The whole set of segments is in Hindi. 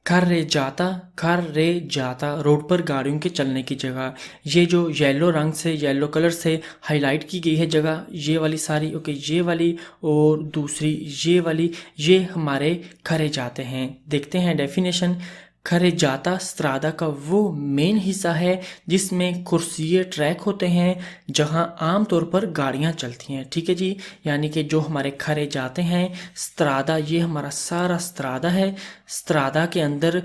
खर्रे जाता रोड पर गाड़ियों के चलने की जगह। ये जो येलो रंग से, येलो कलर से हाईलाइट की गई है जगह, ये वाली सारी, ओके, ये वाली और दूसरी ये वाली, ये हमारे खरे जाते हैं। देखते हैं डेफिनेशन। खरे जाता स्त्रादा का वो मेन हिस्सा है जिसमें कुर्सिये ट्रैक होते हैं जहां आमतौर पर गाड़ियां चलती हैं। ठीक है जी, यानी कि जो हमारे खरे जाते हैं स्त्रादा, ये हमारा सारा स्त्रादा है। स्त्रादा के अंदर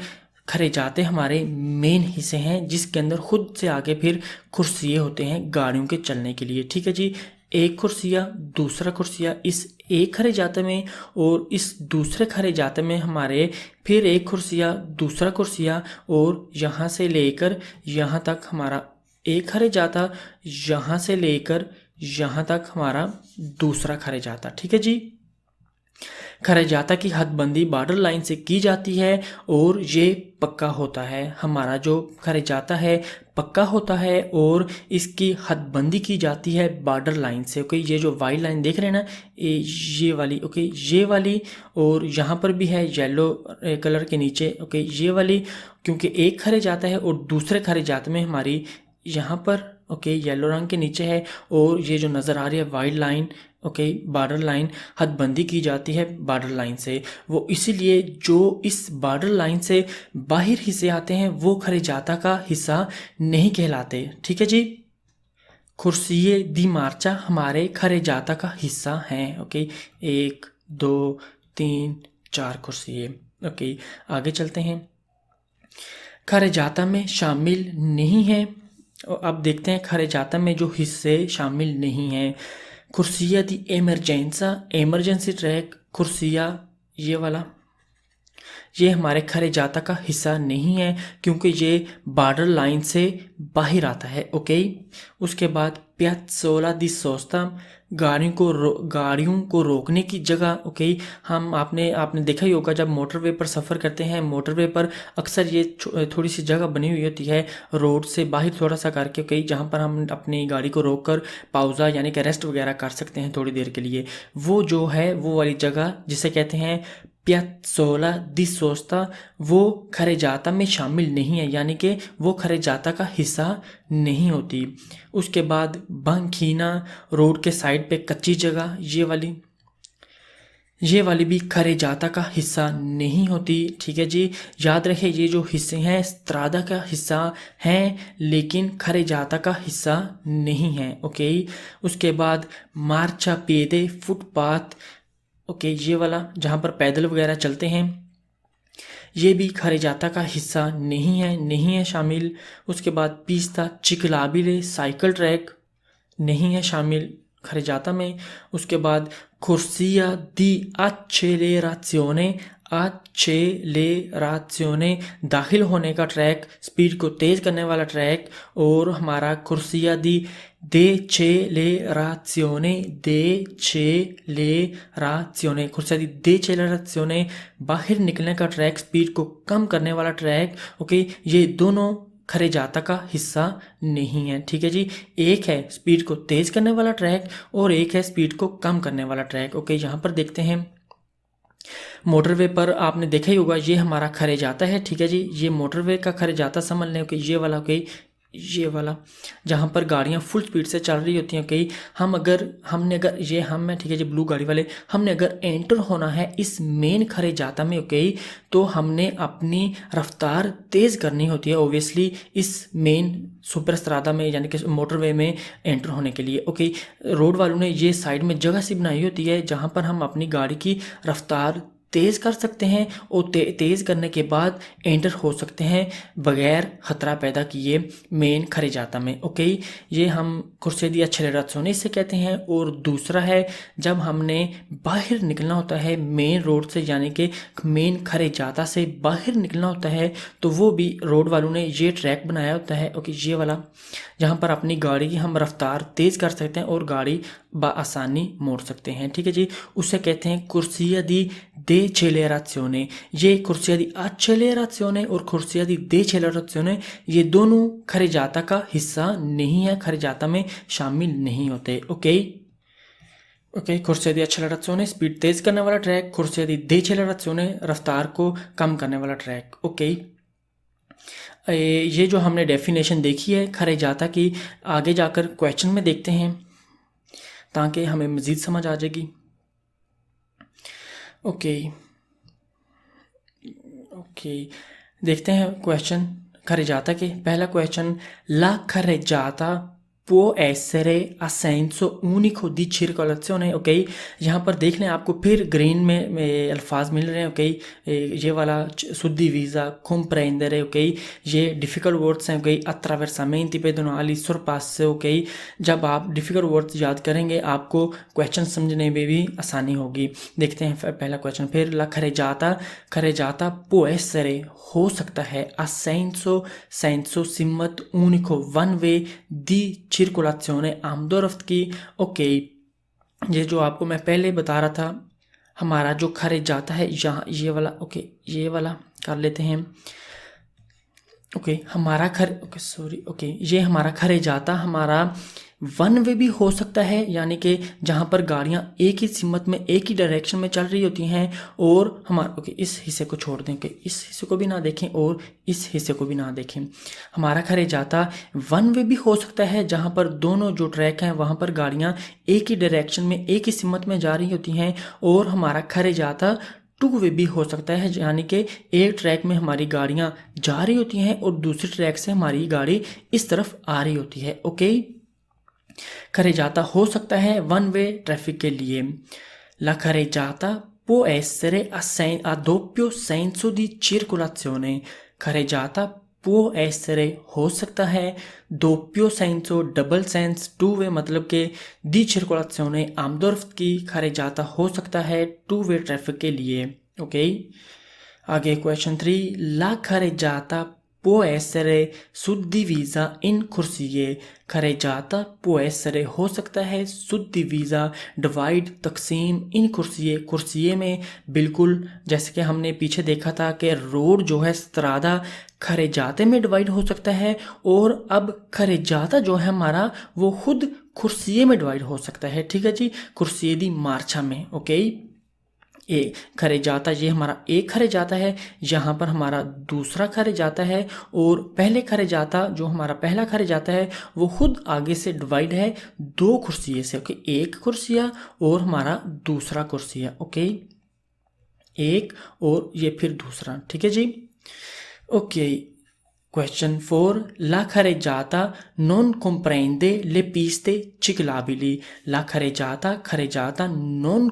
खरे जाते हमारे मेन हिस्से हैं जिसके अंदर खुद से आगे फिर कुर्सिये होते हैं गाड़ियों के चलने के लिए। ठीक है जी, एक कुर्सिया, दूसरा कुर्सिया इस एक खरे जाते में और इस दूसरे खरे जाते में हमारे फिर एक कुर्सिया, दूसरा कुर्सिया और यहाँ से लेकर यहाँ तक हमारा एक खरे जाता, यहाँ से लेकर यहाँ तक हमारा दूसरा खरे जाता। ठीक है जी, खरे जाता की हदबंदी बॉर्डर लाइन से की जाती है और ये पक्का होता है। हमारा जो खरे जाता है पक्का होता है और इसकी हदबंदी की जाती है बॉर्डर लाइन से। ओके, ये जो वाइट लाइन देख रहे हैं ना, ये वाली, ओके, ये वाली, और यहाँ पर भी है येलो कलर के नीचे, ओके, ये वाली, क्योंकि एक खरे जाता है और दूसरे खरे जाते में हमारी यहाँ पर, ओके, येलो रंग के नीचे है, और ये जो नज़र आ रही है white line, okay, border line, हदबंदी की जाती है बॉर्डर लाइन से। वो इसीलिए जो इस बॉर्डर लाइन से बाहर हिस्से आते हैं वो खरे जाता का हिस्सा नहीं कहलाते। ठीक है जी, कुर्सिये दी मार्चा हमारे खरे जाता का हिस्सा हैं। ओके, 1 2 3 4 कुर्सिये। ओके, आगे चलते हैं। खरे जाता में शामिल नहीं है, अब देखते हैं खरे जाता में जो हिस्से शामिल नहीं हैं। कुर्सिया दी एमरजेंसा, एमरजेंसी ट्रैक, कुर्सिया ये वाला, ये हमारे खरे जाता का हिस्सा नहीं है क्योंकि ये बॉर्डर लाइन से बाहर आता है। ओके, उसके बाद पियाज़ोला दी सोस्ता, गाड़ियों को रोकने की जगह। ओके, हम आपने देखा ही होगा जब मोटरवे पर सफ़र करते हैं, मोटरवे पर अक्सर ये थोड़ी सी जगह बनी हुई होती है रोड से बाहर थोड़ा सा करके, ओके, जहाँ पर हम अपनी गाड़ी को रोक कर पाउज़ा यानी कि रेस्ट वगैरह कर सकते हैं थोड़ी देर के लिए। वो जो है वो वाली जगह जिसे कहते हैं पियाज़ोला दी सोस्ता, वो खरे जाता में शामिल नहीं है, यानी कि वो खरे जाता का हिस्सा नहीं होती। उसके बाद बंखीना, रोड के साइड पे कच्ची जगह, ये वाली भी खरे जाता का हिस्सा नहीं होती। ठीक है जी, याद रखें ये जो हिस्से हैं स्त्रादा का हिस्सा हैं लेकिन खरे जाता का हिस्सा नहीं है। ओके, उसके बाद मार्चा पेदे, फुटपाथ, ओके, ये वाला जहाँ पर पैदल वगैरह चलते हैं, ये भी खरे जाता का हिस्सा नहीं है शामिल। उसके बाद पीस्ता चिकलाबिले, साइकिल ट्रैक नहीं है शामिल खरे जाता में। उसके बाद कुर्सिया दी अच्छेलेराzione, दाखिल होने का ट्रैक, स्पीड को तेज़ करने वाला ट्रैक, और हमारा कुर्सिया दी देचेलेराzione, बाहर निकलने का ट्रैक, स्पीड को कम करने वाला ट्रैक। ओके, ये दोनों खरे जाता का हिस्सा नहीं है। ठीक है जी, एक है स्पीड को तेज़ करने वाला ट्रैक और एक है स्पीड को कम करने वाला ट्रैक। ओके, यहाँ पर देखते हैं मोटरवे पर आपने देखा ही होगा ये हमारा खरे जाता है। ठीक है जी, ये मोटरवे का खरे जाता समझ लें। ओके, ये वाला, ओके, ये वाला जहाँ पर गाड़ियाँ फुल स्पीड से चल रही होती हैं। ओके, हमने अगर ये हम है, ठीक है जी, ब्लू गाड़ी वाले, हमने अगर एंटर होना है इस मेन खरे जाता में, ओके, तो हमने अपनी रफ्तार तेज़ करनी होती है ओबियसली इस मेन सुपर स्त्रादा में यानी कि मोटरवे में एंटर होने के लिए। ओके, रोड वालों ने ये साइड में जगह सी बनाई होती है जहाँ पर हम अपनी गाड़ी की रफ्तार तेज़ कर सकते हैं और तेज़ करने के बाद एंटर हो सकते हैं बगैर ख़तरा पैदा किए मेन खरे जाता में। ओके, ये हम कुर्सी दी अच्छेलेराzione से कहते हैं। और दूसरा है जब हमने बाहर निकलना होता है मेन रोड से यानी कि मेन खरे जाता से बाहर निकलना होता है तो वो भी रोड वालों ने ये ट्रैक बनाया होता है। ओके, ये वाला जहाँ पर अपनी गाड़ी की हम रफ्तार तेज़ कर सकते हैं और गाड़ी बआसानी मोड़ सकते हैं। ठीक है जी, उसे कहते हैं कुर्सिया दी देचेलेराzione। ये कुर्सिया दी अच्छेलेराzione और कुर्सिया दी देचेलेराzione ये दोनों खरे जाता का हिस्सा नहीं है, खरे जाता में शामिल नहीं होते। Okay, okay, corsia di accelerazione, speed तेज करने वाला ट्रैक, corsia di decelerazione, रफ्तार को कम करने वाला ट्रैक। ओके, ये जो हमने डेफिनेशन देखी है खरेजाता की, आगे जाकर क्वेश्चन में देखते हैं ताकि हमें मज़ीद समझ आ जाएगी। ओके ओके, देखते हैं क्वेश्चन खरेजाता के। पहला क्वेश्चन, ला खरेजाता può essere a senso unico di circolazione। Okay, यहाँ पर देख लें आपको फिर ग्रीन में अल्फाज मिल रहे हैं। ओके, ये वाला suddivisa, comprendere। ओके, ये डिफ़िकल्ट वर्ड्स हैं। Okay, attraversamenti pedonali, sorpasse। Okay, जब आप डिफ़िकल्ट वर्ड्स याद करेंगे आपको क्वेश्चन समझने में भी आसानी होगी। देखते हैं पहला क्वेश्चन फिर, ला खरेजाता può essere, हो सकता है, a senso सिमत unico, one way, di circolazione, आमदोरफ्त की। ओके, ये जो आपको मैं पहले बता रहा था, हमारा जो खरेजाता है यहाँ ये वाला। ओके, ये वाला कर लेते हैं। ओके, हमारा ये हमारा खरेजाता हमारा वन वे भी हो सकता है, यानी कि जहाँ पर गाड़ियाँ एक ही सिमत में एक ही डायरेक्शन में चल रही होती हैं। और हमारा ओके, इस हिस्से को छोड़ दें कि इस हिस्से को भी ना देखें और इस हिस्से को भी ना देखें। हमारा खरेजाता वन वे भी हो सकता है, जहाँ पर दोनों जो ट्रैक हैं वहाँ पर गाड़ियाँ एक ही डायरेक्शन में एक ही सिमत में जा रही होती हैं। और हमारा खरेजाता टू वे भी हो सकता है, यानी कि एक ट्रैक में हमारी गाड़ियाँ जा रही होती हैं और दूसरे ट्रैक से हमारी गाड़ी इस तरफ आ रही होती है। ओके, खरेजाता हो सकता है वन वे ट्रैफिक के लिए। La carreggiata può essere a doppio senso di circolazione। खरेजाता può essere, हो सकता है, doppio senso, double sense, two way मतलब के, di circolazione, आमदोरफ्त की। खरेजाता हो सकता है टू वे ट्रैफिक के लिए। ओके, आगे question 3, la carreggiata può essere suddivisa in corsie। खरेजाता può essere, हो सकता है, suddivisa, डिवाइड, तकसीम, इन कुर्सिये में। बिल्कुल जैसे कि हमने पीछे देखा था कि रोड जो है स्त्रादा खरेजाते में डिवाइड हो सकता है, और अब खरेजाता जो है हमारा वो खुद कुर्सिये में डिवाइड हो सकता है। ठीक है जी, कुर्सिये दी मार्चा में। ओके, ए खरेजाता, ये हमारा एक खरेजाता है, यहाँ पर हमारा दूसरा खरेजाता है। और पहले खरेजाता जो हमारा पहला खरेजाता है वो खुद आगे से डिवाइड है दो कुर्सिये से। ओके, एक कुर्सिया और हमारा दूसरा कुर्सिया। ओके, एक और ये फिर दूसरा। ठीक है जी। Okay, Question 4, la carreggiata non comprende le piste ciclabili। La खरेजाता non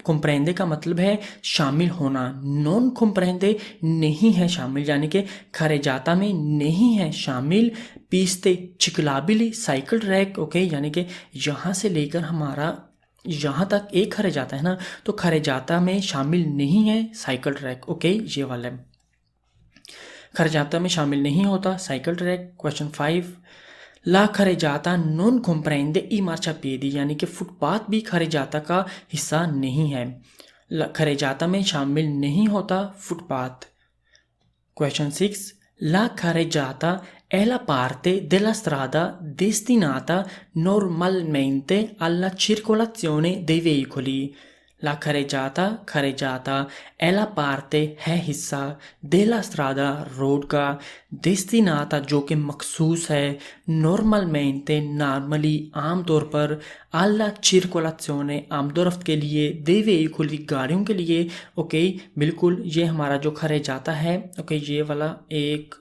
comprende का मतलब है शामिल होना, non comprende नहीं है शामिल, यानी कि खरेजाता में नहीं है शामिल। पीस्ते चिकलाबिली, साइकिल ट्रैक। ओके, यानी कि यहाँ से लेकर हमारा यहाँ तक एक खरेजाता है ना, तो खरेजाता में शामिल नहीं है साइकिल ट्रैक। ओके, ये वाला खरेजाता में शामिल नहीं होता साइकिल ट्रैक। क्वेश्चन 5, ला खरेजाता नॉन comprende ई मार्चापिएदी, यानी कि फुटपाथ भी खरेजाता का हिस्सा नहीं है। खरेजाता में शामिल नहीं होता footpath. Question 6, la carreggiata è la parte della strada destinata normalmente alla circolazione dei veicoli। La खरेजाता è la parte है हिस्सा, della strada रोड का, destinata जो कि मखसूस है, normalmente नॉर्मली आम तौर पर, alla circolazione आमदोरफ्त के लिए, dei veicoli गाड़ियों के लिए। ओके, बिल्कुल ये हमारा जो खरेजाता है। ओके, ये वाला एक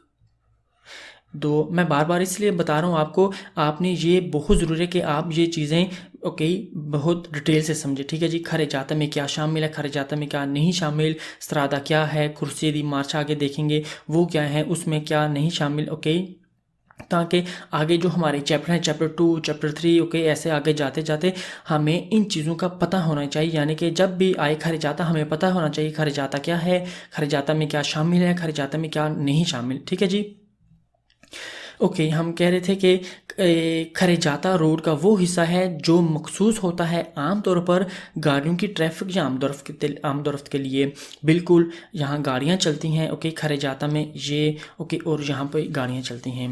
दो, मैं बार बार इसलिए बता रहा हूँ आपको, आपने ये बहुत ज़रूरी है कि आप ये चीज़ें ओके बहुत डिटेल से समझे। ठीक है जी, खरेजाता में क्या शामिल है, खरेजाता में क्या नहीं शामिल, स्त्रादा क्या है, कुर्सी दी मार्च आगे देखेंगे वो क्या है, उसमें क्या नहीं शामिल। ओके, ताकि आगे जो हमारे चैप्टर हैं, चैप्टर 2, चैप्टर 3, ओके, ऐसे आगे जाते जाते हमें इन चीज़ों का पता होना चाहिए। यानी कि जब भी आए खरेजाता हमें पता होना चाहिए खरेजाता क्या है, खरेजाता में क्या शामिल है, खरेजाता में क्या नहीं शामिल। ठीक है जी। ओके, हम कह रहे थे कि खरेजाता रोड का वो हिस्सा है जो मखसूस होता है आम तौर पर गाड़ियों की ट्रैफिक या आमदोरफ्त के लिए। बिल्कुल यहाँ गाड़ियाँ चलती हैं। ओके, खरेजाता में ये ओके, और यहाँ पे गाड़ियाँ चलती हैं।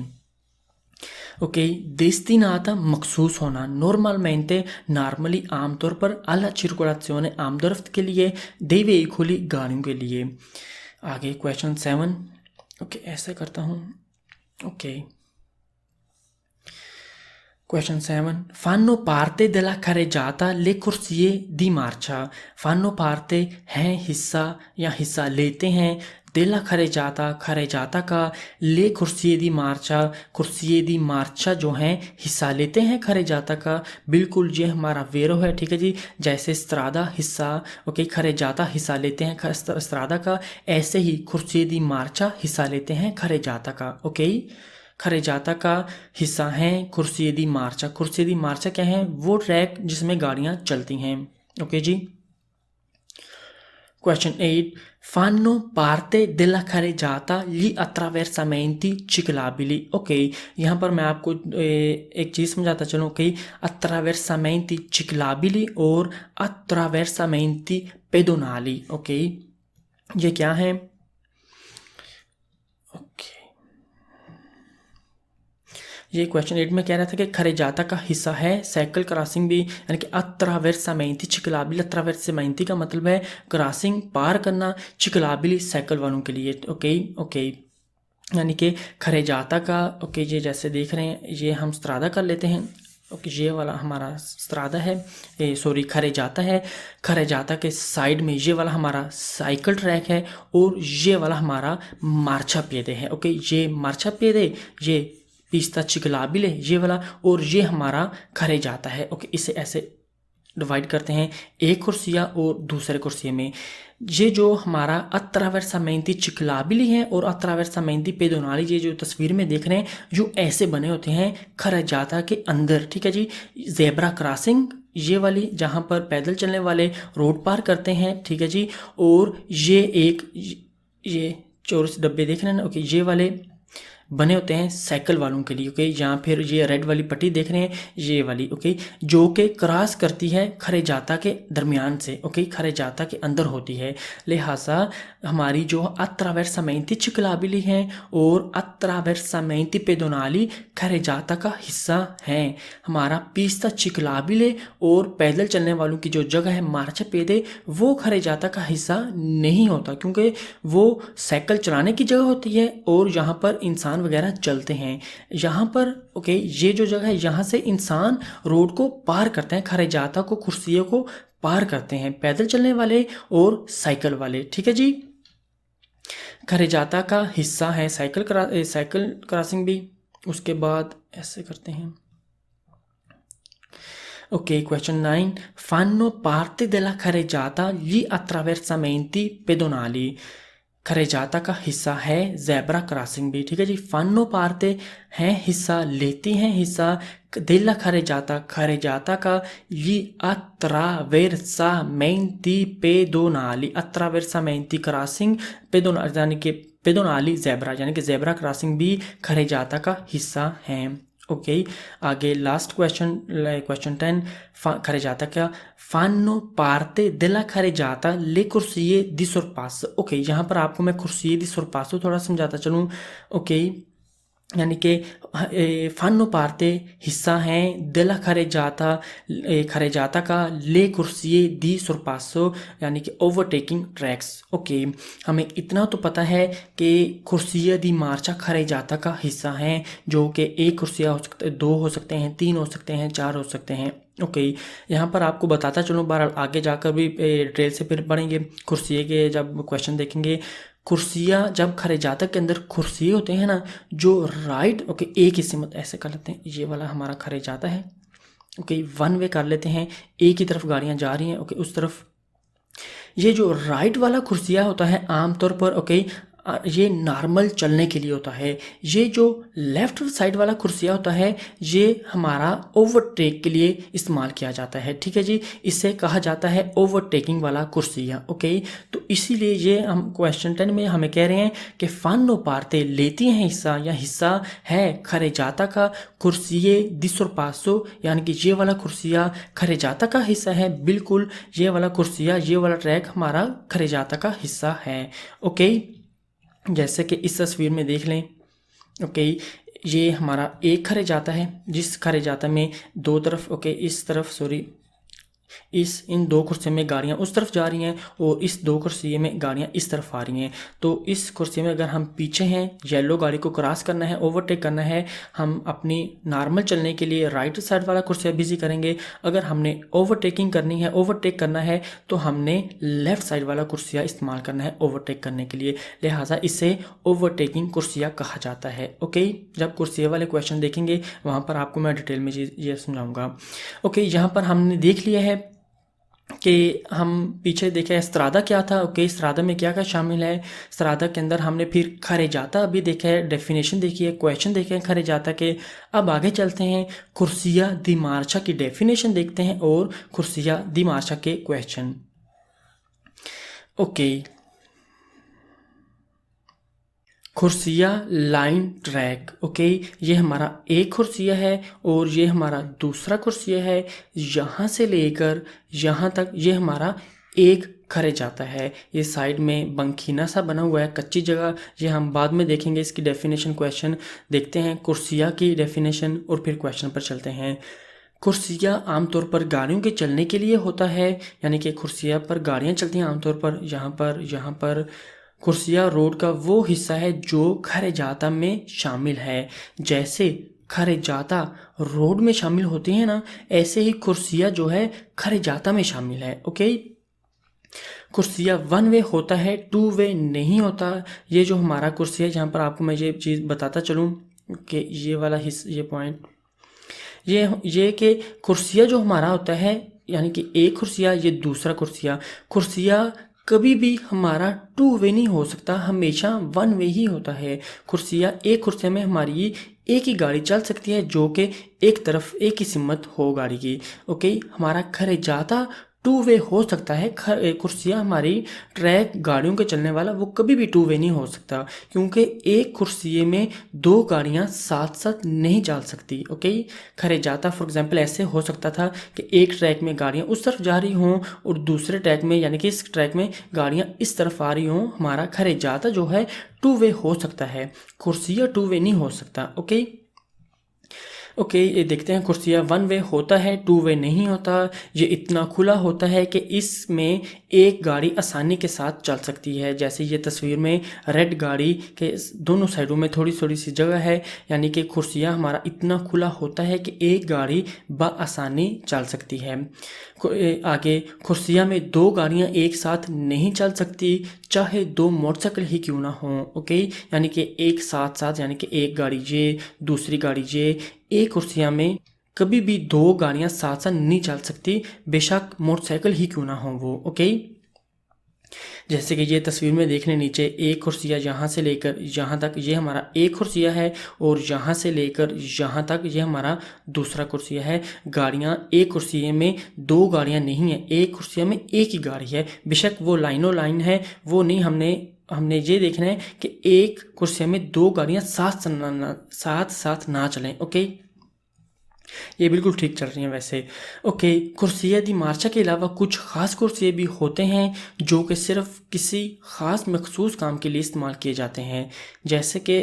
ओके, destinata मखसूस होना, normalmente नॉर्मली आमतौर पर, alla circolazione आमदोरफ्त के लिए, dei veicoli गाड़ियों के लिए। आगे क्वेश्चन 7। ओके, ऐसे करता हूँ। Okay, question 7, fanno parte della carreggiata le corsie di marcia। fanno parte हैं हिस्सा या हिस्सा लेते हैं, della carreggiata carreggiata का, le corsie di marcia corsie di marcia जो हैं हिस्सा लेते हैं carreggiata का। बिल्कुल ये हमारा वेरो है, ठीक है जी। जैसे strada हिस्सा, ओके, carreggiata हिस्सा लेते हैं strada का, ऐसे ही corsie di marcia हिस्सा लेते हैं carreggiata का। ओके, खरेजाता का हिस्सा हैं कुर्सी दी मार्चा। कुर्सी दी मार्चा क्या है? वो ट्रैक जिसमें गाड़ियां चलती हैं। ओके जी। Question 8, fanno parte della carreggiata gli attraversamenti ciclabili। Okay, यहाँ पर मैं आपको एक चीज़ समझाता चलूँ। ओके, attraversamenti ciclabili और attraversamenti pedonali। ओके, ये क्या है? ओके, ये क्वेश्चन 8 में कह रहा था कि खरेजाता का हिस्सा है साइकिल क्रॉसिंग भी, यानी कि अत्रावेरसामेंती चिकलाबिली। अत्रावेरसामेंती का मतलब है क्रॉसिंग, पार करना, चिकलाबिली साइकिल वालों के लिए। ओके ओके, यानी कि खरेजाता का, ओके, ये जैसे देख रहे हैं, ये हम स्त्रादा कर लेते हैं। ओके, ये वाला हमारा स्त्रादा है, सॉरी खरेजाता है। खरेजाता के साइड में ये वाला हमारा साइकिल ट्रैक है और ये वाला हमारा मार्चा पेदे है। ओके, ये मार्चा पेदे, ये पिस्ता चिकलाबिले ये वाला, और ये हमारा खरे जाता है। ओके, इसे ऐसे डिवाइड करते हैं एक कुर्सिया और दूसरे कुर्सिया में। ये जो हमारा अत्रावेरसामेंती चिकलाबिली है और अत्रावेरसामेंती पेदोनाली, ये जो तस्वीर में देख रहे हैं, जो ऐसे बने होते हैं खरजाता के अंदर। ठीक है जी। जेब्रा क्रॉसिंग ये वाली, जहाँ पर पैदल चलने वाले रोड पार करते हैं। ठीक है जी। और ये एक ये चौरस डब्बे देख रहे हैं ना, ओके, ये वाले बने होते हैं साइकिल वालों के लिए। ओके, यहाँ फिर ये रेड वाली पट्टी देख रहे हैं, ये वाली, ओके, जो कि क्रॉस करती है खरेजाता के दरमियान से। ओके, खरेजाता के अंदर होती है। लिहाजा हमारी जो अत्रावेरसामेंती चिकलाबिली है और अत्रावेरसामेंती पेदोनाली खरेजाता का हिस्सा है। हमारा पिस्ता चिकलाबिले और पैदल चलने वालों की जो जगह है मार्चा पेदे, वो खरेजाता का हिस्सा नहीं होता, क्योंकि वो साइकिल चलाने की जगह होती है और यहाँ पर इंसान वगैरह चलते हैं। यहाँ पर ओके, ये जो जगह है, यहाँ से इंसान रोड को पार करते हैं, खरेजाता को, कुर्सियों को पार करते हैं, पैदल चलने वाले और साइकिल वाले। ठीक है जी। खरेजाता का हिस्सा है साइकिल क्रॉसिंग भी। उसके बाद ऐसे करते हैं। Okay, question 9, fanno parte della carreggiata gli attraversamenti pedonali। खरेजाता का हिस्सा है जेब्रा क्रॉसिंग भी। ठीक है जी। फानो पार्ते हैं हिस्सा, लेती हैं हिस्सा, देला खरेजाता का ये अत्रावेरसामेंती पेदोनाली। अत्रावेरसामेंती क्रॉसिंग पेदोनाली, यानी कि पेदोनाली जेब्रा, यानी कि जेब्रा क्रॉसिंग भी खरेजाता का हिस्सा है। ओके, आगे लास्ट क्वेश्चन, क्वेश्चन 10, खरेजाता क्या? फानो पार्ते दिला खरेजाता ले कुर्सिये दी सोरपासो। ओके, यहाँ पर आपको मैं कुर्सिये दी सोरपासो थोड़ा समझाता चलूँ। ओके, यानी कि फानो पार्ते हिस्सा हैं, दिला खरेजाता का, ले कुर्सिये दी सोरपासो, यानी कि ओवरटेकिंग ट्रैक्स। ओके, हमें इतना तो पता है कि कुर्सिया दी मार्चा खरेजाता का हिस्सा हैं, जो कि एक कुर्सिया हो सकता है, 2 हो सकते हैं, 3 हो सकते हैं, 4 हो सकते हैं। ओके, यहाँ पर आपको बताता चलूँ, बार आगे जाकर भी डिटेल से फिर पढ़ेंगे कुर्सिये के जब क्वेश्चन देखेंगे। कुर्सिया जब खरेजाता के अंदर कुर्सिये होते हैं ना, जो राइट, ओके, एक हिस्से में ऐसे कर लेते हैं, ये वाला हमारा खरेजाता है। ओके, 1 वे कर लेते हैं, एक ही तरफ गाड़ियाँ जा रही हैं, ओके, उस तरफ। ये जो राइट वाला कुर्सिया होता है आमतौर पर, ओके, ये नॉर्मल चलने के लिए होता है। ये जो लेफ्ट साइड वाला कुर्सिया होता है, ये हमारा ओवरटेक के लिए इस्तेमाल किया जाता है। ठीक है जी। इसे कहा जाता है ओवरटेकिंग वाला कुर्सिया। ओके, तो इसीलिए ये हम क्वेश्चन 10 में हमें कह रहे हैं कि फानो पार्ते लेती हैं हिस्सा, या हिस्सा है खरेजाता का कुर्सिये दी सोरपासो, यानी कि ये वाला कुर्सिया खरेजाता का हिस्सा है। बिल्कुल, ये वाला कुर्सिया, ये वाला ट्रैक हमारा खरेजाता का हिस्सा है। ओके, जैसे कि इस तस्वीर में देख लें। ओके, ये हमारा एक खरे जाता है, जिस खरे जाता में दो तरफ इस तरफ इन दो कुर्सियों में गाड़ियाँ उस तरफ जा रही हैं और इस दो कुर्सी में गाड़ियाँ इस तरफ आ रही हैं। तो इस कुर्सी में अगर हम पीछे हैं, येलो गाड़ी को क्रॉस करना है, ओवरटेक करना है, हम अपनी नॉर्मल चलने के लिए राइट साइड वाला कुर्सिया बिजी करेंगे। अगर हमने ओवरटेक करना है तो हमने लेफ्ट साइड वाला कुर्सिया इस्तेमाल करना है ओवरटेक करने के लिए। लिहाजा इसे ओवरटेकिंग कुर्सिया कहा जाता है। ओके, जब कुर्सिया वाले क्वेश्चन देखेंगे वहाँ पर आपको मैं डिटेल में ये समझाऊंगा। ओके, यहाँ पर हमने देख लिया है कि हम पीछे देखे स्त्रादा क्या था। ओके, स्त्रादा में क्या क्या शामिल है। स्त्रादा के अंदर हमने फिर खरे जाता अभी देखा है, डेफिनेशन देखी है, क्वेश्चन देखे हैं खरे जाता के। अब आगे चलते हैं, कुर्सिया दी मार्चा की डेफिनेशन देखते हैं और कुर्सिया दी मार्चा के क्वेश्चन। ओके, कुर्सिया लाइन ट्रैक। ओके, ये हमारा एक कुर्सिया है और ये हमारा दूसरा कुर्सिया है। यहाँ से लेकर यहाँ तक ये हमारा एक खरे जाता है। ये साइड में बंखीना सा बना हुआ है, कच्ची जगह, ये हम बाद में देखेंगे। इसकी डेफिनेशन क्वेश्चन देखते हैं, कुर्सिया की डेफिनेशन और फिर क्वेश्चन पर चलते हैं। कुर्सिया आमतौर पर गाड़ियों के चलने के लिए होता है, यानी कि कुर्सिया पर गाड़ियाँ चलती हैं आमतौर पर। यहाँ पर कुर्सिया रोड का वो हिस्सा है जो खरे जाता में शामिल है। जैसे खरे जाता रोड में शामिल होती है ना, ऐसे ही कुर्सिया जो है खरे जाता में शामिल है। ओके, कुर्सिया वन वे होता है, टू वे नहीं होता। ये जो हमारा कुर्सिया, जहाँ पर आपको मैं ये चीज़ बताता चलूँ कि ये वाला हिस्सा, ये पॉइंट, ये कि कुर्सिया जो हमारा होता है, यानी कि एक कुर्सिया, ये दूसरा कुर्सिया कभी भी हमारा टू वे नहीं हो सकता, हमेशा वन वे ही होता है। कुर्सिया एक कुर्सिया में हमारी एक ही गाड़ी चल सकती है जो कि एक तरफ एक ही सिमत हो गाड़ी की। ओके, हमारा खरे जाता टू वे हो सकता है। कुर्सिया हमारी ट्रैक गाड़ियों के चलने वाला वो कभी भी टू वे नहीं हो सकता, क्योंकि एक कुर्सिये में दो गाड़ियां साथ साथ नहीं चल सकती। ओके, खरे जाता फॉर एग्जांपल ऐसे हो सकता था कि एक ट्रैक में गाड़ियां उस तरफ जा रही हों और दूसरे ट्रैक में, यानी कि इस ट्रैक में गाड़ियां इस तरफ आ रही हों। हमारा खरे जाता जो है टू वे हो सकता है, कुर्सिया टू वे नहीं हो सकता। ओके, ये देखते हैं, कुर्सिया वन वे होता है, टू वे नहीं होता। ये इतना खुला होता है कि इसमें एक गाड़ी आसानी के साथ चल सकती है। जैसे ये तस्वीर में रेड गाड़ी के दोनों साइडों में थोड़ी थोड़ी सी जगह है, यानी कि कुर्सिया हमारा इतना खुला होता है कि एक गाड़ी बआसानी चल सकती है। आगे, कुर्सिया में दो गाड़ियां एक साथ नहीं चल सकती, चाहे दो मोटरसाइकिल ही क्यों ना हो। ओके, यानी कि एक साथ, यानी कि एक गाड़ी ये, दूसरी गाड़ी ये, एक कुर्सिया में कभी भी दो गाड़ियां साथ साथ नहीं चल सकती, बेशक मोटरसाइकिल ही क्यों ना हो वो। ओके, जैसे कि ये तस्वीर में देखने नीचे एक कुर्सिया यहाँ से लेकर यहाँ तक ये हमारा एक कुर्सिया है और यहाँ से लेकर यहाँ तक ये हमारा दूसरा कुर्सिया है। गाड़ियाँ एक कुर्सिये में दो गाड़ियाँ नहीं है, एक कुर्सिया में एक ही गाड़ी है। बेशक वो लाइनों लाइन है, वो नहीं, हमने ये देखना है कि एक कुर्सिया में दो गाड़ियाँ साथ साथ ना चलें। ओके, ये बिल्कुल ठीक चल रही हैं वैसे। ओके, कुर्सिया दी मार्चा के अलावा कुछ ख़ास कुर्सिये भी होते हैं जो कि सिर्फ किसी ख़ास मखसूस काम के लिए इस्तेमाल किए जाते हैं। जैसे कि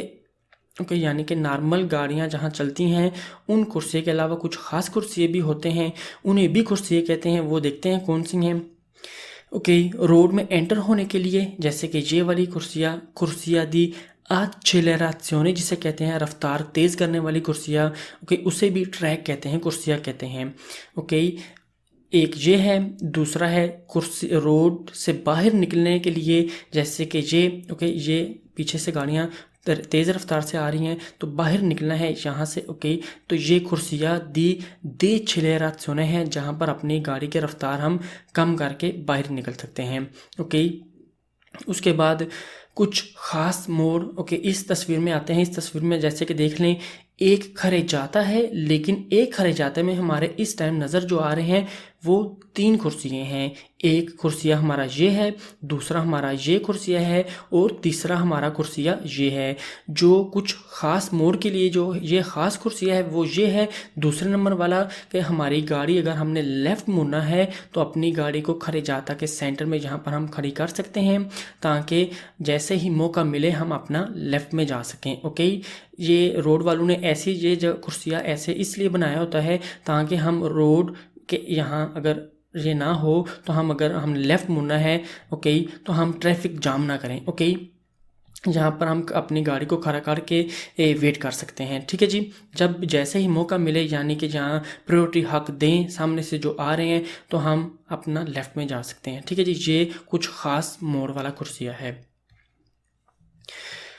ओके, यानी कि नॉर्मल गाड़ियाँ जहाँ चलती हैं उन कुर्सिये के अलावा कुछ ख़ास कुर्सिये भी होते हैं, उन्हें भी कुर्सिये कहते हैं। वो देखते हैं कौन सी हैं। ओके, रोड में एंटर होने के लिए, जैसे कि ये वाली कुर्सिया दी एक्सेलरेशियोने जिसे कहते हैं, रफ्तार तेज़ करने वाली कुर्सिया। ओके, उसे भी ट्रैक कहते हैं, कुर्सिया कहते हैं। ओके, एक ये है, दूसरा है कुर्सी रोड से बाहर निकलने के लिए, जैसे कि ये पीछे से गाड़ियाँ तेज़ रफ्तार से आ रही हैं तो बाहर निकलना है यहाँ से। ओके, तो ये कुर्सिया दी एक्सेलरेशियोने हैं, जहाँ पर अपनी गाड़ी की रफ्तार हम कम करके बाहर निकल सकते हैं। ओके, उसके बाद कुछ ख़ास मोड़ ओके इस तस्वीर में आते हैं। इस तस्वीर में जैसे कि देख लें, एक खरे जाता है, लेकिन एक खरे जाते में हमारे इस टाइम नज़र जो आ रहे हैं वो 3 कुर्सियाँ हैं। एक कुर्सिया हमारा ये है, दूसरा हमारा ये कुर्सिया है और तीसरा हमारा कुर्सिया ये है। जो कुछ ख़ास मोड़ के लिए जो ये ख़ास कुर्सिया है वो ये है। दूसरे नंबर वाला कि हमारी गाड़ी अगर हमने लेफ़्ट मुड़ना है तो अपनी गाड़ी को खड़े जाता के सेंटर में जहाँ पर हम खड़ी कर सकते हैं, ताकि जैसे ही मौका मिले हम अपना लेफ़्ट में जा सकें। ओके, ये रोड वालों ने ऐसी ये जो कुर्सियाँ ऐसे इसलिए बनाया होता है ताकि हम रोड के यहाँ अगर ये ना हो तो हम अगर हम लेफ़्ट मुड़ना है, ओके, तो हम ट्रैफिक जाम ना करें। ओके, जहाँ पर हम अपनी गाड़ी को खड़ा करके वेट कर सकते हैं। ठीक है जी, जब जैसे ही मौका मिले यानी कि जहाँ प्रायोरिटी हक दें सामने से जो आ रहे हैं तो हम अपना लेफ़्ट में जा सकते हैं। ठीक है जी, ये कुछ ख़ास मोड़ वाला कुर्सिया है।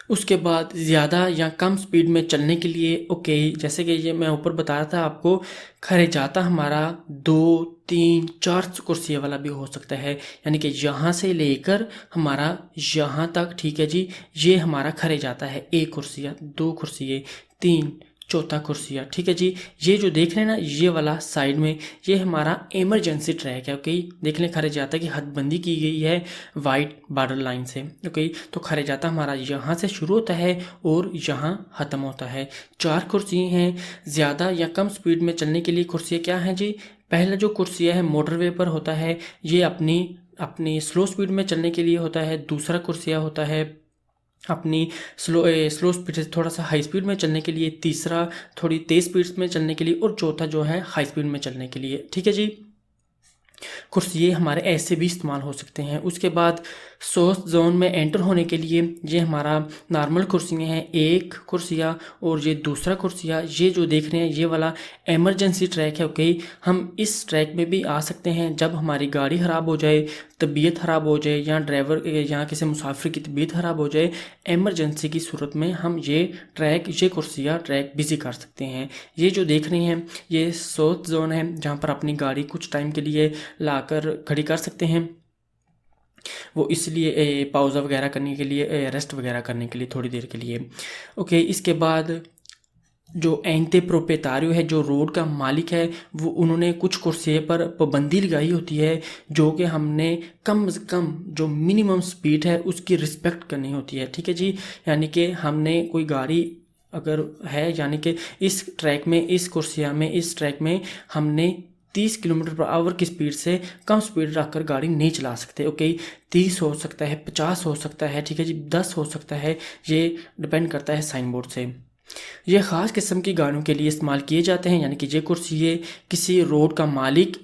उसके बाद ज़्यादा या कम स्पीड में चलने के लिए, ओके, जैसे कि ये मैं ऊपर बता रहा था आपको, खरे जाता हमारा 2, 3, 4 कुर्सियों वाला भी हो सकता है, यानी कि यहाँ से लेकर हमारा यहाँ तक। ठीक है जी, ये हमारा खरे जाता है 1 कुर्सिया, 2 कुर्सियाँ, 3, चौथा कुर्सिया। ठीक है जी, ये जो देख रहे हैं ना ये वाला साइड में, ये हमारा इमरजेंसी ट्रैक है। ओके, देख लें खरे जाता की हदबंदी की गई है वाइट बॉर्डर लाइन से। ओके, तो खरे जाता हमारा यहाँ से शुरू होता है और यहाँ ख़त्म होता है। 4 कुर्सियाँ हैं। ज़्यादा या कम स्पीड में चलने के लिए कुर्सियाँ क्या हैं जी? पहला जो कुर्सिया है मोटरवे पर होता है, ये अपनी स्लो स्पीड में चलने के लिए होता है। दूसरा कुर्सिया होता है अपनी स्लो स्पीड से थोड़ा सा हाई स्पीड में चलने के लिए। तीसरा थोड़ी तेज़ स्पीड में चलने के लिए और चौथा जो है हाई स्पीड में चलने के लिए। ठीक है जी, कुर्सिये हमारे ऐसे भी इस्तेमाल हो सकते हैं। उसके बाद सोर्स जोन में एंटर होने के लिए ये हमारा नॉर्मल कुर्सियाँ हैं, 1 कुर्सिया और ये दूसरा कुर्सिया। ये जो देख रहे हैं ये वाला एमरजेंसी ट्रैक है। ओके, हम इस ट्रैक में भी आ सकते हैं जब हमारी गाड़ी ख़राब हो जाए, तबीयत ख़राब हो जाए या ड्राइवर या किसी मुसाफिर की तबीयत ख़राब हो जाए, एमरजेंसी की सूरत में हम ये कुर्सिया ट्रैक बिजी कर सकते हैं। ये जो देख रहे हैं ये सोर्स जोन है जहाँ पर अपनी गाड़ी कुछ टाइम के लिए लाकर खड़ी कर सकते हैं। वो इसलिए पाउज़ा वगैरह करने के लिए, रेस्ट वगैरह करने के लिए थोड़ी देर के लिए। ओके, इसके बाद जो एंते प्रोपेतारियो है, जो रोड का मालिक है, वो उन्होंने कुछ कुर्सियों पर पाबंदी लगाई होती है जो कि हमने कम से कम जो मिनिमम स्पीड है उसकी रिस्पेक्ट करनी होती है। ठीक है जी, यानी कि हमने कोई गाड़ी अगर है, यानी कि इस ट्रैक में, इस कुर्सिया में, इस ट्रैक में हमने 30 किलोमीटर पर आवर की स्पीड से कम स्पीड रखकर गाड़ी नहीं चला सकते। ओके, 30 हो सकता है, 50 हो सकता है, ठीक है जी, 10 हो सकता है, ये डिपेंड करता है साइन बोर्ड से। ये ख़ास किस्म की गाड़ियों के लिए इस्तेमाल किए जाते हैं, यानी कि ये कुर्सिये किसी रोड का मालिक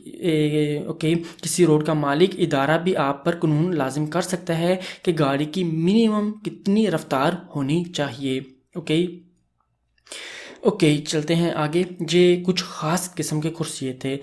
किसी रोड का मालिक इदारा भी आप पर कानून लाजिम कर सकता है कि गाड़ी की मिनिमम कितनी रफ्तार होनी चाहिए। ओके, चलते हैं आगे। ये कुछ ख़ास किस्म के कुर्सिये थे।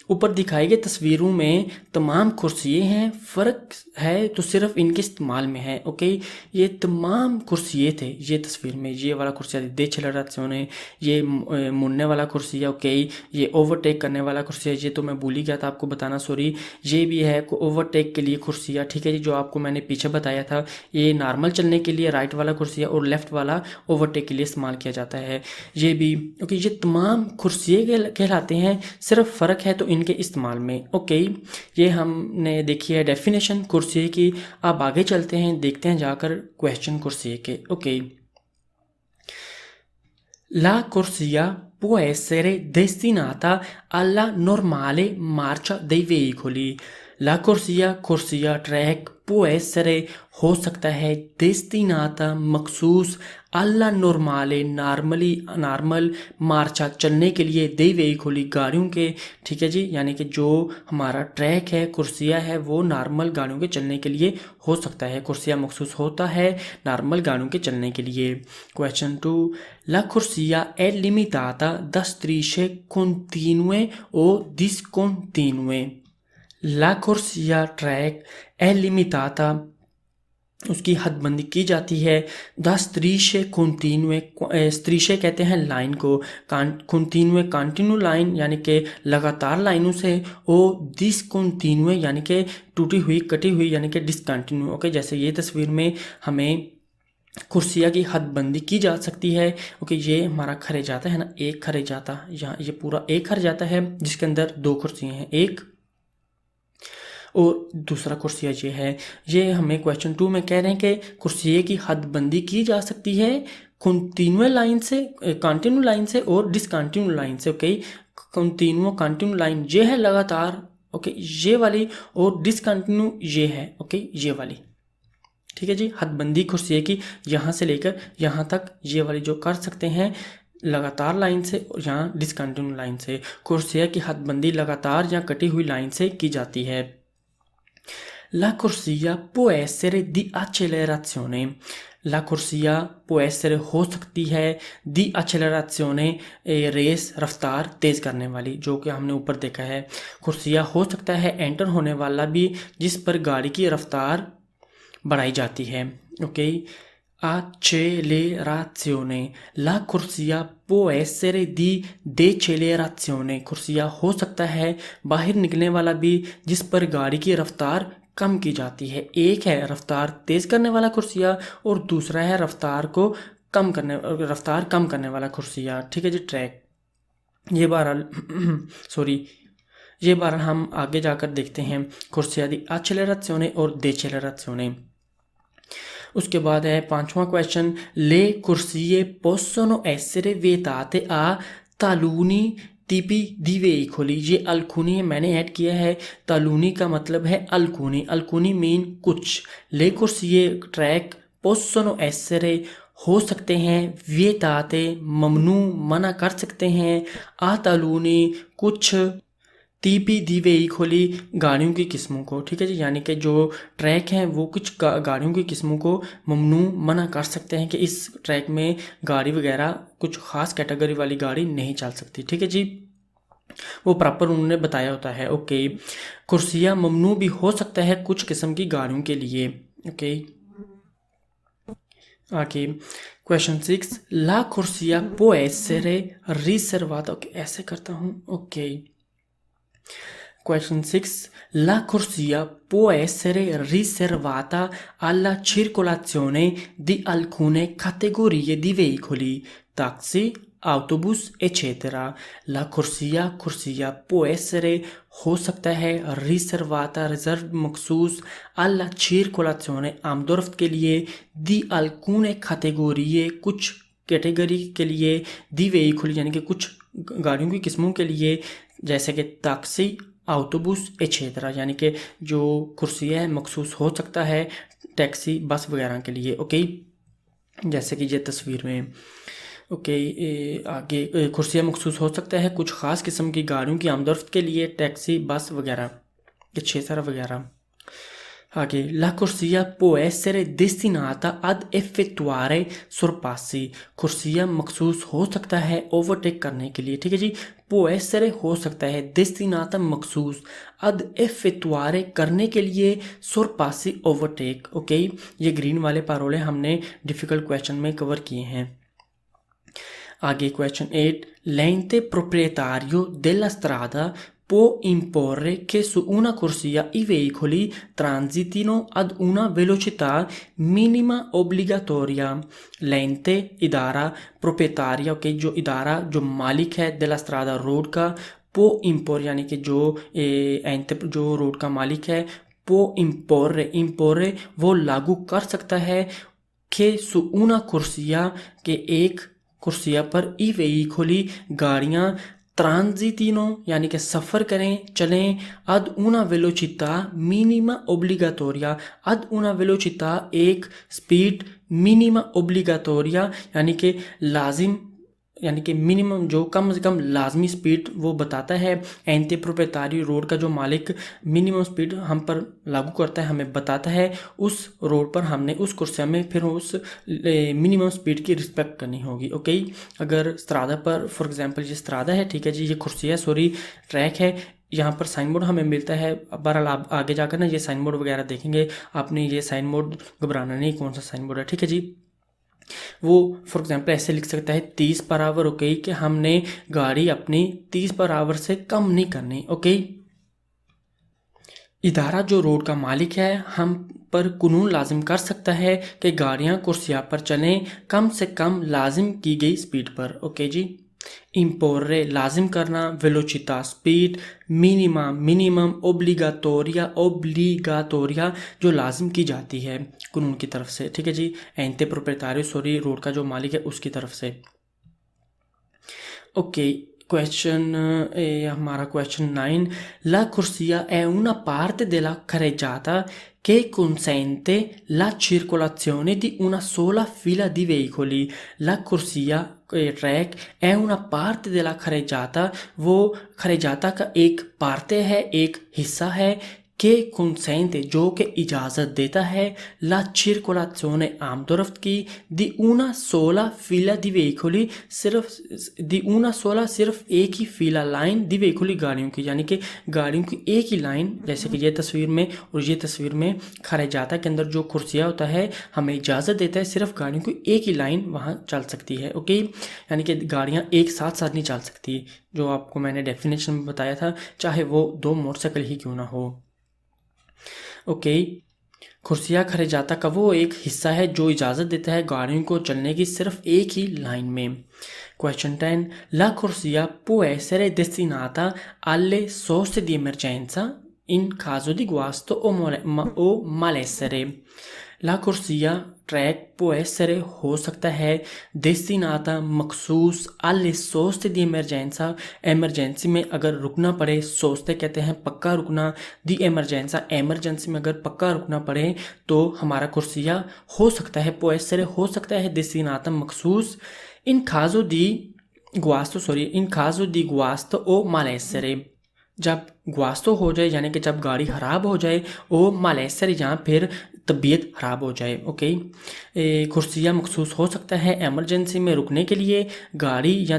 ऊपर दिखाई गई तस्वीरों में तमाम कुर्सिये हैं, फ़र्क है तो सिर्फ इनके इस्तेमाल में है। ओके, ये तमाम कुर्सिये थे ये तस्वीर में। ये वाला कुर्सिया दे चलने, ये मुड़ने वाला कुर्सिया। ओके, ये ओवरटेक करने वाला कुर्सिया, ये तो मैं भूल ही गया था आपको बताना, सॉरी। ये भी है ओवरटेक के लिए कुर्सिया। ठीक है जी, जो आपको मैंने पीछे बताया था, ये नॉर्मल चलने के लिए राइट वाला कुर्सिया और लेफ़्ट वाला ओवरटेक के लिए इस्तेमाल किया जाता है। ये भी ओके, ये तमाम कुर्सिये कहलाते हैं, सिर्फ फ़र्क है तो इनके इस्तेमाल में। ओके, ये हमने देखी है डेफिनेशन कुर्सिये की। अब आगे चलते हैं, देखते हैं जाकर क्वेश्चन कुर्सिये के। Okay, La corsia può essere destinata alla normale marcia dei veicoli. La corsia track può essere हो सकता है destinata मखसूस alla normale नॉर्मल मार्चा चलने के लिए dei veicoli गाड़ियों के। ठीक है जी, यानी कि जो हमारा ट्रैक है, कुर्सिया है, वो नॉर्मल गाड़ियों के चलने के लिए हो सकता है। कुर्सिया मखसूस होता है नॉर्मल गाड़ियों के चलने के लिए। Question 2, La corsia è limitata da strisce continue o discontinue. La corsia track è limitata, उसकी हदबंदी की जाती है। द स्त्रीशे कॉन्टिन्यूए, स्त्रीशे कहते हैं लाइन को, कॉन्टिन्यूए कंटिन्यू लाइन यानी कि लगातार लाइनों से, और डिसकॉन्टिन्यूए यानी कि टूटी हुई, कटी हुई, यानी कि डिसकंटिन्यू। ओके, जैसे ये तस्वीर में हमें कुर्सिया की हदबंदी की जा सकती है। ओके, ये हमारा खरे जाता है ना, एक खरे जाता, यहाँ ये पूरा एक खरे जाता है जिसके अंदर दो कुर्सियाँ हैं, एक और दूसरा कुर्सिया ये है। ये हमें क्वेश्चन 2 में कह रहे हैं कि कुर्सिये की हदबंदी की जा सकती है कंटिन्यू लाइन से, कंटिन्यू लाइन से और डिसकंटिन्यू लाइन से। ओके, कंटिन्यू कंटिन्यू लाइन ये है लगातार, ओके ये वाली, और डिसकंटिन्यू ये है, ओके ये वाली। ठीक है जी, हदबंदी कुर्सिये की यहाँ से लेकर यहाँ तक ये वाली जो कर सकते हैं लगातार लाइन से और यहाँ डिसकंटिन्यू लाइन से। कुर्सिया की हदबंदी लगातार या कटी हुई लाइन से की जाती है। La corsia può essere di accelerazione. La corsia può essere हो सकती है दी accelerazione, रेस रफ्तार तेज करने वाली, जो कि हमने ऊपर देखा है। कुर्सिया हो सकता है एंटर होने वाला भी जिस पर गाड़ी की रफ्तार बढ़ाई जाती है। Okay, accelerazione. La corsia può essere di decelerazione. कुर्सिया हो सकता है बाहर निकलने वाला भी जिस पर गाड़ी की रफ्तार कम की जाती है। एक है रफ्तार तेज करने वाला कुर्सिया और दूसरा है रफ्तार कम करने वाला कुर्सिया। ठीक है जी, ट्रैक। ये बहरहाल सॉरी, ये बहरहाल हम आगे जाकर देखते हैं कुर्सिया दी accelerazione और decelerazione। उसके बाद है 5वां क्वेश्चन, ले कुर्सिये possono essere vietate a taluni tipi di veicoli। ये अल्कुनी मैंने ऐड किया है, तालूनी का मतलब है अल्कुनी, अल्कुनी मीन कुछ। ले कुर्सिये ट्रैक possono essere हो सकते हैं, vietate ममनू मना कर सकते हैं, आ तालूनी कुछ, टीपी दी वेहीकोली गाड़ियों की किस्मों को। ठीक है जी, यानी कि जो ट्रैक हैं वो कुछ गाड़ियों की किस्मों को ममनू मना कर सकते हैं कि इस ट्रैक में गाड़ी वगैरह कुछ ख़ास कैटेगरी वाली गाड़ी नहीं चल सकती। ठीक है जी, वो प्रॉपर उन्होंने बताया होता है। ओके, कुर्सिया ममनू भी हो सकता है कुछ किस्म की गाड़ियों के लिए। ओके, आगे क्वेश्चन 6, ला कुर्सिया può essere riservata। ओके, ऐसे करता हूँ। Okay, Question 6. La corsia può essere riservata alla circolazione di alcune categorie di veicoli, taxi, autobus, eccetera. La corsia può essere हो सकता है रिजर्वाता रिजर्व मखसूस alla circolazione आमदोरफ्त के लिए di alcune categorie कुछ कैटेगरी के लिए दी वेहीकुल यानी कि कुछ गाड़ियों की किस्मों के लिए, जैसे कि टैक्सी, ऑटोबूस एछेत्रा, यानी कि जो कुर्सिया है मखसूस हो सकता है टैक्सी बस वगैरह के लिए। ओके, जैसे कि ये तस्वीर में। ओके, आगे कुर्सिया मखसूस हो सकता है कुछ ख़ास किस्म की गाड़ियों की आमदोरफ्त के लिए, टैक्सी बस वगैरह एछेत्रा वगैरह। आगे, la corsia può essere destinata ad effettuare sorpassi। कुर्सिया मखसूस हो सकता है ओवरटेक करने के लिए। ठीक है जी, può essere हो सकता है, destinata मखसूस, ad effettuare करने के लिए, sorpassi ओवरटेक। ओके, ये ग्रीन वाले पारोले हमने डिफ़िकल्ट क्वेश्चन में कवर किए हैं। आगे question 8, l'ente proprietario della strada può imporre che su una corsia i veicoli transitino ad una velocità minima obbligatoria। l'ente इदारा, proprietaria के जो इदारा जो मालिक है della strada रोड का, può imporre यानी कि जो एंते जो रोड का मालिक है, può imporre वो लागू कर सकता है कि su una corsia के एक कुर्सिया पर ई वेहीकोली गाड़ियाँ ट्रांजिटिनो यानी कि सफ़र करें चलें, अद उना वेलोचिता मिनिमा ओब्लिगाटोरिया, अद उना वेलोचिता एक स्पीड, मिनिमा ओब्लिगाटोरिया यानी कि लाजिम यानी कि मिनिमम जो कम से कम लाजमी स्पीड वो बताता है। एंटे प्रोप्रिएटारी रोड का जो मालिक मिनिमम स्पीड हम पर लागू करता है, हमें बताता है उस रोड पर हमने उस कुर्सिया में फिर उस मिनिमम स्पीड की रिस्पेक्ट करनी होगी। ओके, अगर स्त्रादा पर फॉर एग्जांपल ये स्त्रादा है, ठीक है जी, ये कुर्सिया सॉरी ट्रैक है, यहाँ पर साइन बोर्ड हमें मिलता है। बहरहाल आप आगे जाकर ना ये साइन बोर्ड वगैरह देखेंगे, आपने ये साइन बोर्ड घबराना नहीं कौन सा साइन बोर्ड है। ठीक है जी, वो फॉर एग्जांपल ऐसे लिख सकता है 30 पर आवर। ओके, कि हमने गाड़ी अपनी 30 पर आवर से कम नहीं करनी। ओके, इदारा जो रोड का मालिक है हम पर कानून लाजिम कर सकता है कि गाड़ियां कुर्सियां पर चलें कम से कम लाजिम की गई स्पीड पर। ओके जी। इम्पोर्रे लाजिम करना, वेलोचिता स्पीड, मिनिमा मिनिमम, ओब्लिगातोरिया जो लाजिम की जाती है कानून की तरफ से। ठीक है जी। एंते प्रोप्रिएटारियो सॉरी रोड का जो मालिक है उसकी तरफ से। ओके क्वेश्चन हमारा question 9, la corsia è una parte della carreggiata che consente la circolazione di una sola fila di veicoli। la corsia track है una parte della carreggiata, वो carreggiata का एक parte है, एक हिस्सा है, che consente जो कि इजाज़त देता है, la circolazione आमदोरफ्त की, di una sola fila di veicoli सिर्फ एक ही फीला लाइन di veicoli गाड़ियों की, यानी कि गाड़ियों की एक ही लाइन। जैसे कि ये तस्वीर में और ये तस्वीर में खारिजाता के अंदर जो कुर्सिया होता है हमें इजाज़त देता है सिर्फ गाड़ियों की एक ही लाइन वहाँ चल सकती है। ओके, यानी कि गाड़ियाँ एक साथ साथ नहीं चल सकती, जो आपको मैंने डेफिनेशन में बताया था, चाहे वो 2 मोटरसाइकिल ही क्यों ना हो। ओके, कुर्सिया खरेजाता का वो एक हिस्सा है जो इजाज़त देता है गाड़ियों को चलने की सिर्फ एक ही लाइन में। Question 10, la corsia può essere destinata alle soste di emergenza in caso di guasto o malessere। ला कुर्सिया ट्रैक può essere हो सकता है, destinata मखसूस, alle soste di emergenza emergency में अगर रुकना पड़े, सोचते कहते हैं पक्का रुकना, दी एमरजेंसा एमरजेंसी में अगर पक्का रुकना पड़े तो हमारा कुर्सिया हो सकता है, può essere हो सकता है, destinata मखसूस, in caso di guasto o malessere जब ग्वास्तो हो जाए, यानी कि जब गाड़ी ख़राब हो जाए, ओ मालेसर या फिर तबीयत ख़राब हो जाए। ओके, कुर्सिया मखसूस हो सकता है एमरजेंसी में रुकने के लिए, गाड़ी या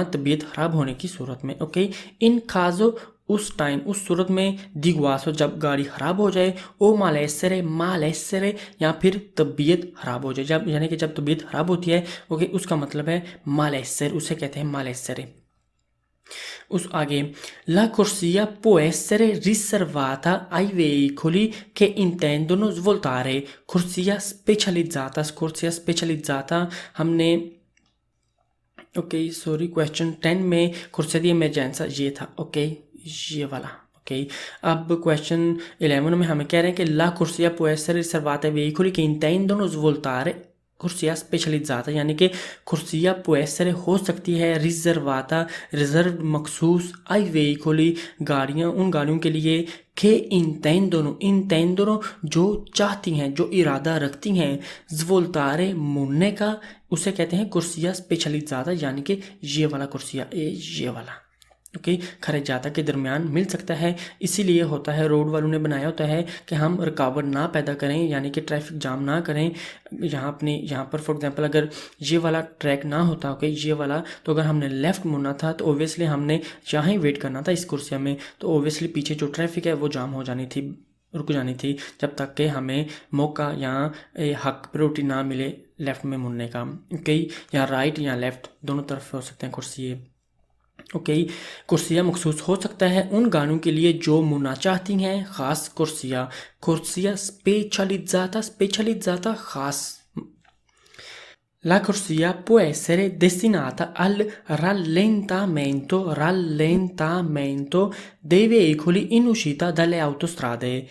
तबीयत ख़राब होने की सूरत में। ओके, इन खाजो उस टाइम उस सूरत में, दिग्वासो जब गाड़ी ख़राब हो जाए, ओ मालेसरे या फिर तबीयत ख़राब हो जाए, जब यानी कि जब तबीयत ख़राब होती है। ओके, उसका मतलब है मालेसर, उसे कहते हैं मालेसरे। उस आगे, la corsia può essere riservata ai veicoli che intendono svoltare। corsia specializzata हमने क्वेश्चन 10 में corsia di emergenza ये था। ओके, ये वाला। ओके, अब क्वेश्चन 11 में हमें कह रहे हैं कि la corsia può essere riservata ai veicoli che intendono svoltare कुर्सिया स्पेशलिज़ाता, यानी कि कुर्सिया può essere हो सकती है, रिजर्व मखसूस, आई वेहिकोली गाड़ियाँ उन गाड़ियों के लिए, के इंटेंडोनो जो चाहती हैं, जो इरादा रखती हैं, ज़्वोल्तारे मुड़ने का, उसे कहते हैं कुर्सिया स्पेशलिज़ाता, यानी कि ये वाला कुर्सिया ये वाला। ओके, खरेजाता के दरमियान मिल सकता है, इसीलिए होता है, रोड वालों ने बनाया होता है कि हम रुकावट ना पैदा करें, यानी कि ट्रैफिक जाम ना करें। यहाँ पर फॉर एग्जांपल अगर ये वाला ट्रैक ना होता, ओके ये वाला, तो अगर हमने लेफ़्ट मुड़ना था तो ओबियसली हमने यहाँ ही वेट करना था इस कुर्सिया में, तो ओबियसली पीछे जो ट्रैफिक है वो जाम हो जानी थी, रुक जानी थी, जब तक कि हमें मौका या हक प्रायोरिटी ना मिले लेफ़्ट में मुड़ने का। ओके, या राइट या लेफ़्ट दोनों तरफ हो सकते हैं कुर्सिये। ओके, कुर्सिया मखसूस हो सकता है उन गाड़ियों के लिए जो मुड़ना चाहती हैं, ख़ास कुर्सिया स्पेशलिज़ाता ख़ास। La corsia può essere destinata al rallentamento dei veicoli in uscita dalle autostrade।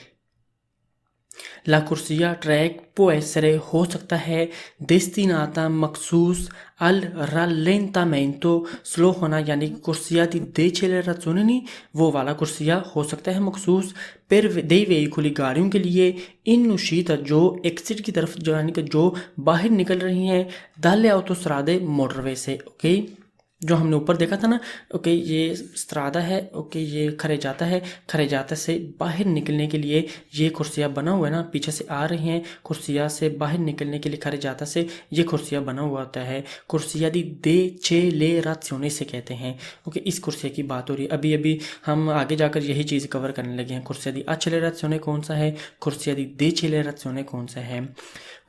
ला कुर्सिया ट्रैक può essere हो सकता है, destinata मखसूस, al rallentamento स्लो होना, यानी कुर्सिया दी decelerazione नहीं, वो वाला कुर्सिया हो सकता है मखसूस, per dei veicoli गाड़ियों के लिए, in uscita जो एक्सिट की तरफ, जो यानी कि जो बाहर निकल रही हैं, dalle autostrade मोटरवे से। ओके, जो हमने ऊपर देखा था ना, ओके ये स्त्रादा है, ओके ये खरेजाता से बाहर निकलने के लिए ये कुर्सिया बना हुआ है ना, पीछे से आ रही हैं, कुर्सिया से बाहर निकलने के लिए खरेजाता से ये कुर्सिया बना हुआ होता है, कुर्सिया दी decelerazione से कहते हैं। ओके, इस कुर्सिया की बात हो रही है, अभी हम आगे जाकर यही चीज़ कवर करने लगे हैं। कुर्सिया दी accelerazione कौन सा है, कुर्सिया दी decelerazione कौन सा है।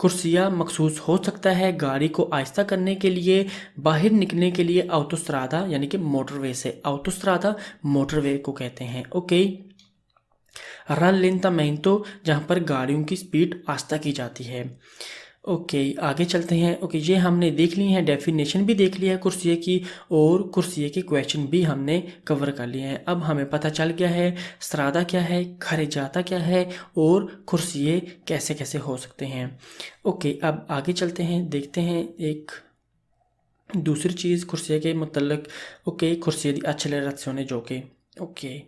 कुर्सिया मखसूस हो सकता है गाड़ी को आहिस्ता करने के लिए, बाहर निकलने के लिए autostrada यानी कि मोटरवे से, autostrada मोटरवे को कहते हैं। ओके, rallentamento जहाँ पर गाड़ियों की स्पीड आस्था की जाती है। ओके, आगे चलते हैं। ओके, ये हमने देख ली है, डेफिनेशन भी देख लिया है कुर्सिये की, और कुर्सिये के क्वेश्चन भी हमने कवर कर लिए हैं। अब हमें पता चल गया है स्त्रादा क्या है, खरेजाता क्या है, और कुर्सिये कैसे कैसे हो सकते हैं। ओके, अब आगे चलते हैं, देखते हैं एक दूसरी चीज़ कुर्सिये के मतलब। ओके, कुर्सिये दी accelerazione giochi। ओके,